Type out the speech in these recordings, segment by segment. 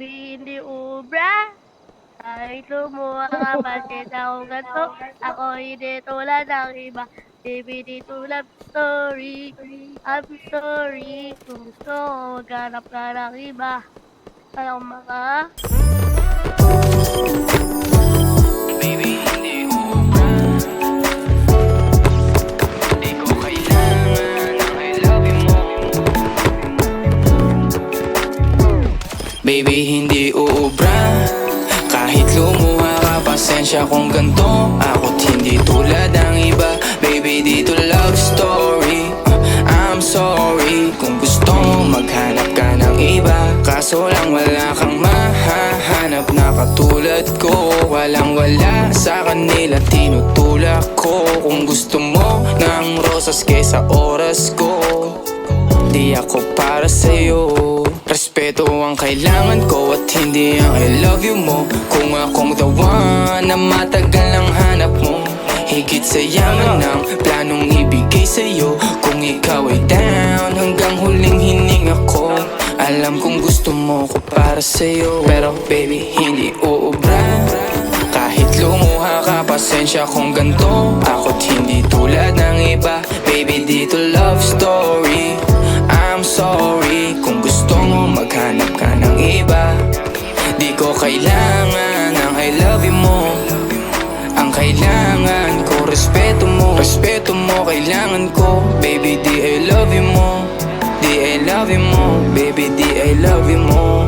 Baby, hindi ubra. Kahit lumuha ka, pansin akong ganito. Ako hindi tulad ng iba. Baby, di to love story. I'm sorry. Kung gusto mo, maghanap ka ng iba. Ayaw mga Baby, hindi ubra. Di ko kailangan ng I love you mo. Baby, hindi uubra. Kahit lumuha ka, pasensya kung ganto. Ako't hindi tulad ng iba. Baby, dito love story. I'm sorry kung gusto mo maghanap ka ng iba. Kaso lang wala kang mahahanap na katulad ko. Walang wala sa kanila, tinutulak ko. Kung gusto mo ng rosas kesa oras ko, di ako para sa'yo. Respeto ang kailangan ko at hindi ang I love you mo. Kung akong the one na matagal ang hanap mo, higit sa yaman ng planong ibigay sa'yo. Kung ikaw ay down, hanggang huling hininga ko. Alam kong gusto mo ko para sa'yo. Pero baby, hindi uubra. Kahit lumuha ka, pasensya kung ganto. Ako't hindi tulad ng iba. Baby, dito love story. I'm sorry kung gusto mo maghanap ka ng iba. Di ko kailangan ng I love you mo. Ang kailangan ko, respeto mo. Respeto mo, kailangan ko. Baby, di I love you mo. Di I love you mo. Baby, di I love you mo.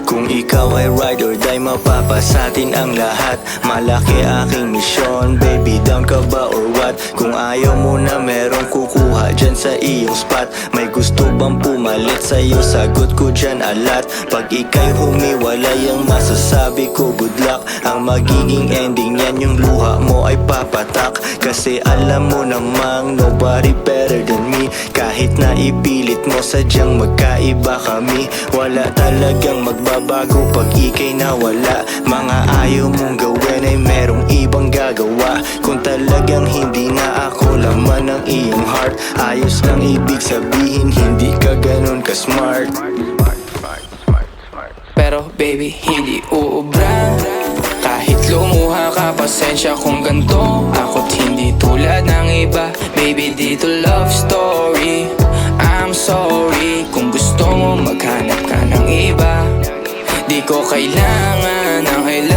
Kung ikaw ay ride or die, mapapasatin ang lahat. Malaki aking misyon, baby, down ka ba or what? Kung ayaw mo na merong kukuha dyan sa iyong spot. May gusto bang pumalit sa'yo? Sagot ko dyan alat. Pag ika'y humiwalay, ang masasabi ko good luck. Ang magiging ending yan, yung luha mo ay papatak. Kasi alam mo namang nobody better than me. Kahit na ipilit mo, sadyang magkaiba kami. Wala talagang magbabago pag ika'y nawala. Mga ayaw mong gawin ay merong ibang gagawa. Kung talagang hindi na ako laman ng iyong heart, ayos lang ibig sabihin, hindi ka ganun ka-smart. Pero baby, hindi uubra. Kahit lumuha ka, pasensya kung ganto. Ako't hindi tulad ng iba. Baby, dito love story. I'm sorry kung gusto mo maghanap ka ng iba. Di ko kailangan ng I love